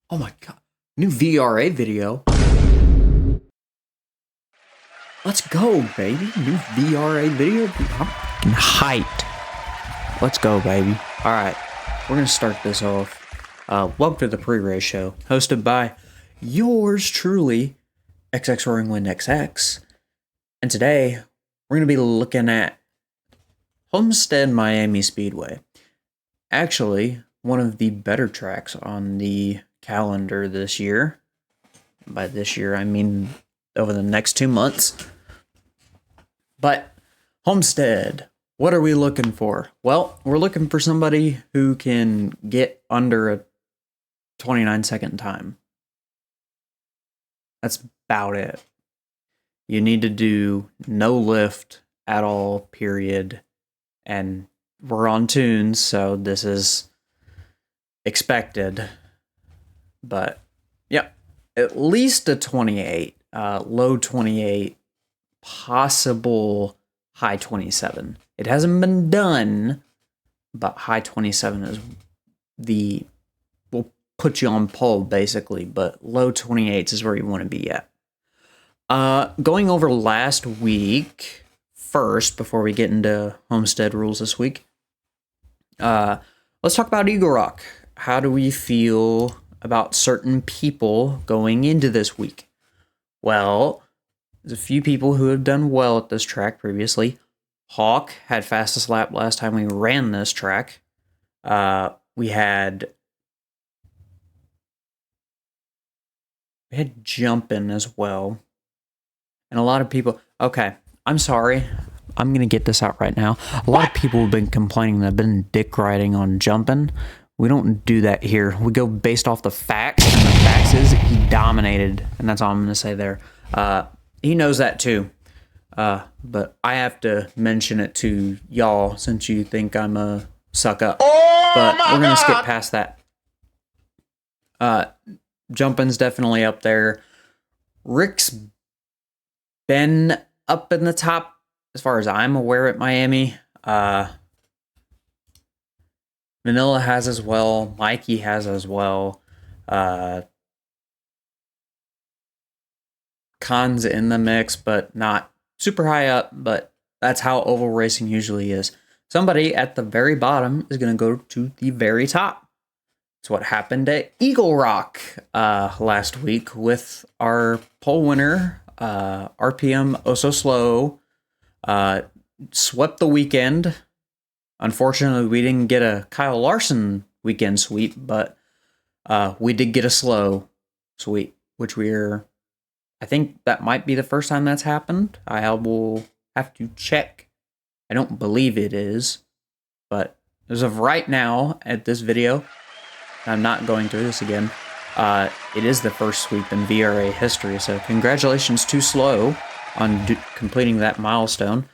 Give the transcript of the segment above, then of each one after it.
Oh my god. New VRA video. Let's go, baby. New VRA video. I'm fucking hyped. Let's go, baby. Alright. We're gonna start this off. Welcome to the pre-race show, hosted by yours truly, XX Roaring Wind XX. And today, we're gonna be looking at Homestead-Miami Speedway. Actually, one of the better tracks on the calendar this year. By this year, I mean over the next 2 months. But Homestead, what are we looking for? Well, we're looking for somebody who can get under a 29-second time. That's about it. You need to do no lift at all, period. And we're on tunes, so this is expected. But, yeah, at least a 28, low 28, possible high 27. It hasn't been done, but high 27 is will put you on pole, basically, but low 28s is where you want to be at. Going over last week first, before we get into Homestead rules this week, let's talk about EagleRock. How do we feel about certain people going into this week? Well, there's a few people who have done well at this track previously. Hawk had fastest lap last time we ran this track. We had Jumpin' as well. And a lot of people... Okay, I'm sorry. I'm going to get this out right now. A lot of people have been complaining that I've been dick riding on Jumpin'. We don't do that here. We go based off the facts, and the facts is he dominated, and that's all I'm going to say there. He knows that too, but I have to mention it to y'all since you think I'm a suck up. But we're going to skip past that. Jumpin's definitely up there. Rick's been up in the top as far as I'm aware at Miami. Manila has as well. Mikey has as well. Khan's in the mix, but not super high up. But that's how oval racing usually is. Somebody at the very bottom is going to go to the very top. It's what happened at EagleRock last week with our pole winner, RPM Oh So Slow. Swept the weekend. Unfortunately, we didn't get a Kyle Larson weekend sweep, but we did get a slow sweep, which I think that might be the first time that's happened. I will have to check. I don't believe it is, but as of right now, at this video, I'm not going through this again. It is the first sweep in VRA history, so congratulations to Slow on completing that milestone.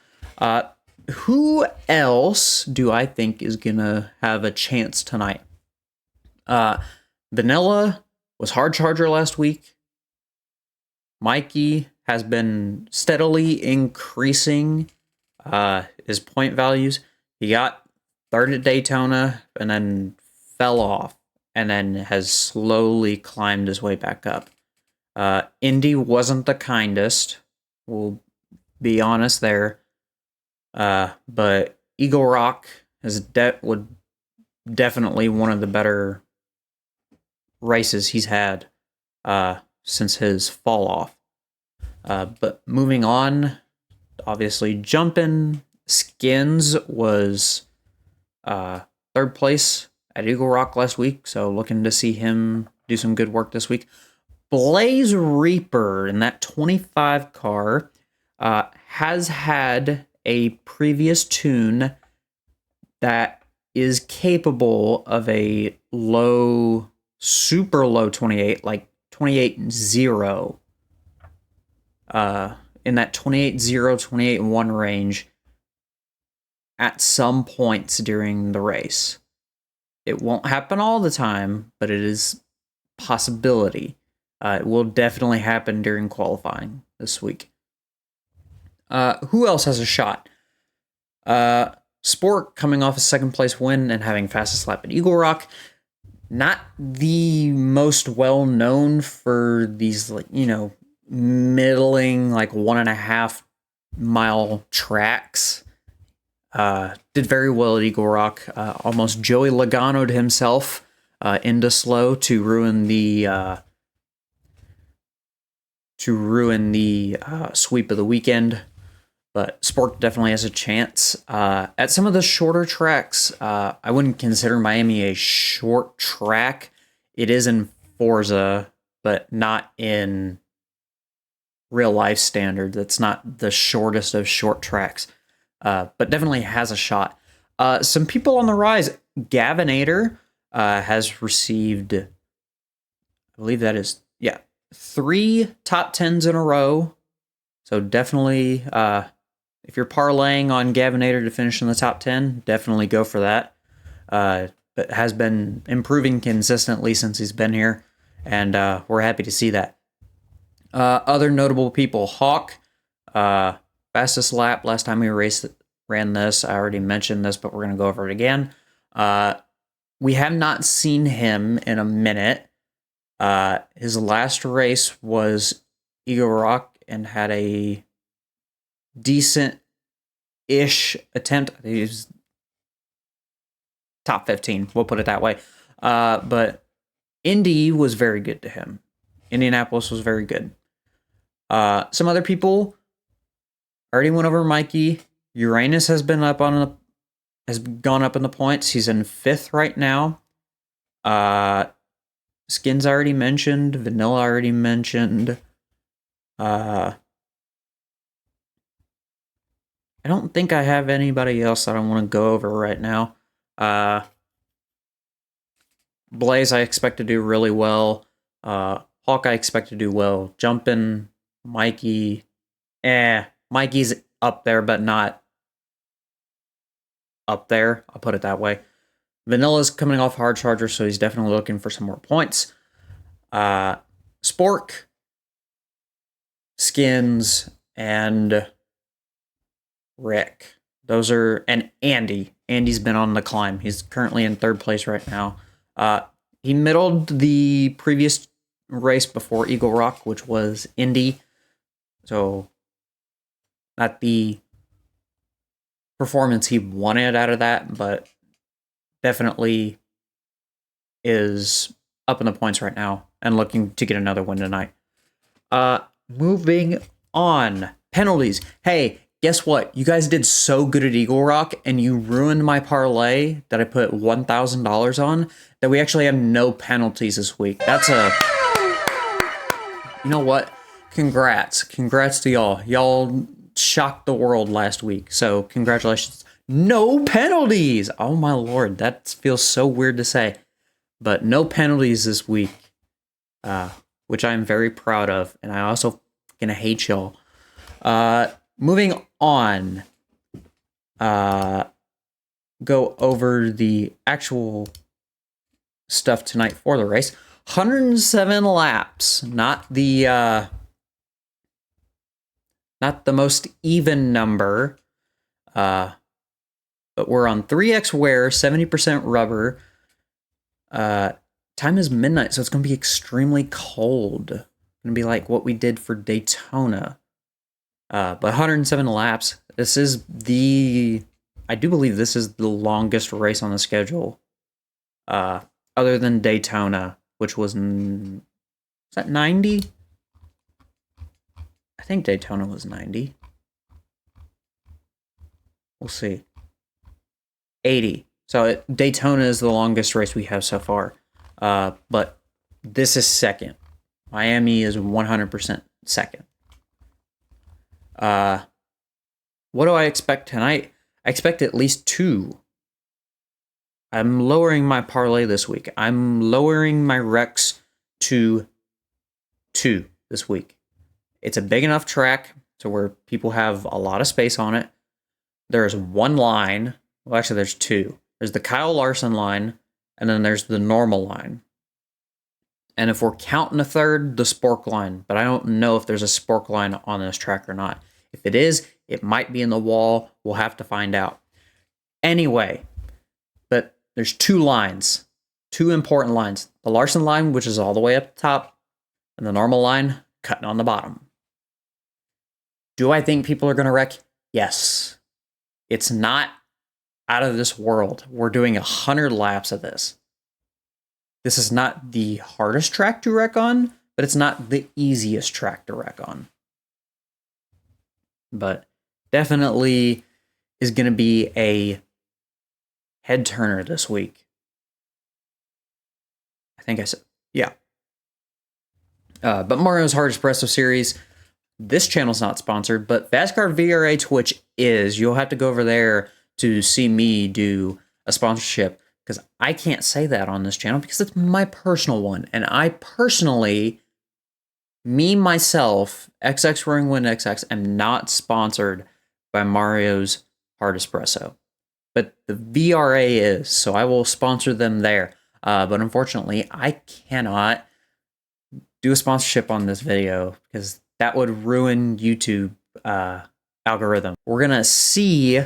Who else do I think is gonna have a chance tonight? Vanilla was hard charger last week. Mikey has been steadily increasing his point values. He got third at Daytona and then fell off and then has slowly climbed his way back up. Indy wasn't the kindest. We'll be honest there. But EagleRock is definitely one of the better races he's had since his fall off. But moving on, obviously Jumpin' Skins was third place at EagleRock last week, so looking to see him do some good work this week. Blaze Reaper in that 25 car has had a previous tune that is capable of a low, super low 28, like 28.0. In that 28.0, 28.1 range at some points during the race. It won't happen all the time, but it is a possibility. It will definitely happen during qualifying this week. Who else has a shot? Sport coming off a second place win and having fastest lap at EagleRock. not the most well known for these, like, middling, like 1.5 mile tracks. Did very well at EagleRock. Almost Joey Logano'd himself into slow to ruin the sweep of the weekend. But Sport definitely has a chance. At some of the shorter tracks, I wouldn't consider Miami a short track. It is in Forza, but not in real life standards. It's not the shortest of short tracks, but definitely has a shot. Some people on the rise. Gavinator has received, I believe that is, 3 top 10s in a row. So definitely, if you're parlaying on Gavinator to finish in the top 10, definitely go for that. But has been improving consistently since he's been here, and we're happy to see that. Other notable people, Hawk, fastest lap last time we ran this. I already mentioned this, but we're going to go over it again. We have not seen him in a minute. His last race was EagleRock and had a decent-ish attempt. He was top 15, we'll put it that way. But Indy was very good to him. Indianapolis was very good. Some other people already went over Mikey. Uranus has gone up in the points. He's in 5th right now. Skins already mentioned. Vanilla already mentioned. I don't think I have anybody else that I want to go over right now. Blaze, I expect to do really well. Hawk, I expect to do well. Jumpin', Mikey, Mikey's up there, but not up there. I'll put it that way. Vanilla's coming off hard charger, so he's definitely looking for some more points. Spork, Skins, and Rick. Those are, and Andy. Andy's been on the climb. He's currently in 3rd place right now. He middled the previous race before EagleRock, which was Indy. So, not the performance he wanted out of that, but definitely is up in the points right now and looking to get another win tonight. Moving on. Penalties. Hey, guess what? You guys did so good at EagleRock, and you ruined my parlay that I put $1,000 on, that we actually have no penalties this week. You know what? Congrats to y'all. Y'all shocked the world last week, so congratulations. No penalties! Oh my lord, that feels so weird to say. But no penalties this week, which I'm very proud of, and I also gonna hate y'all. Moving on, go over the actual stuff tonight for the race. 107 laps, not the most even number, but we're on 3x wear, 70% rubber. Time is midnight, so it's going to be extremely cold. It's going to be like what we did for Daytona. But 107 laps. I do believe this is the longest race on the schedule. Other than Daytona, which was that 90? I think Daytona was 90. We'll see. 80. So Daytona is the longest race we have so far. But this is second. Miami is 100% second. What do I expect tonight? I expect at least 2. I'm lowering my parlay this week. I'm lowering my Rex to 2 this week. It's a big enough track to where people have a lot of space on it. There's one line. Well, actually, there's 2. There's the Kyle Larson line, and then there's the normal line. And if we're counting a third, the Spork line. But I don't know if there's a Spork line on this track or not. If it is, it might be in the wall. We'll have to find out. Anyway, but there's 2 lines. two important lines. The Larson line, which is all the way up the top, and the normal line, cutting on the bottom. Do I think people are going to wreck? Yes. It's not out of this world. We're doing 100 laps of this. This is not the hardest track to wreck on, but it's not the easiest track to wreck on. But definitely is going to be a head turner this week. I think I said, yeah. But Mario's Hard Espresso Series, this channel's not sponsored, but VASCAR VRA Twitch is. You'll have to go over there to see me do a sponsorship, because I can't say that on this channel because it's my personal one. And I personally, me, myself, XX Roaring Wind XX, am not sponsored by Mario's Hard Espresso. But the VRA is, so I will sponsor them there. But unfortunately, I cannot do a sponsorship on this video because that would ruin YouTube algorithm. We're going to see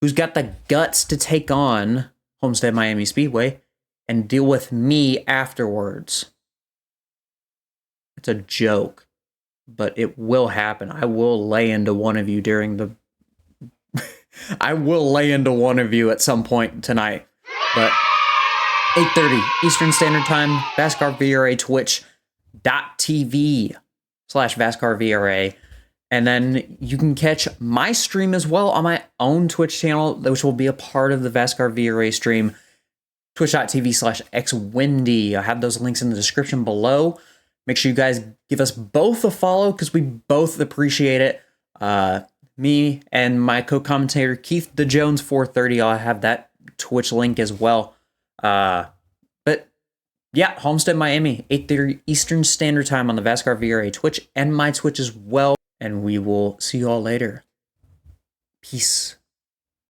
who's got the guts to take on Homestead-Miami Speedway and deal with me afterwards. It's a joke, but it will happen. I will lay into one of you during the... I will lay into one of you at some point tonight. But 8:30 Eastern Standard Time, VASCAR VRA Twitch.tv/VASCAR VRA. And then you can catch my stream as well on my own Twitch channel, which will be a part of the VASCAR VRA stream, twitch.tv/xwindy. I have those links in the description below. Make sure you guys give us both a follow because we both appreciate it. Me and my co-commentator, Keith DeJones 430, I'll have that Twitch link as well. But yeah, Homestead Miami, 8:30 Eastern Standard Time on the VASCAR VRA Twitch and my Twitch as well. And we will see you all later. Peace.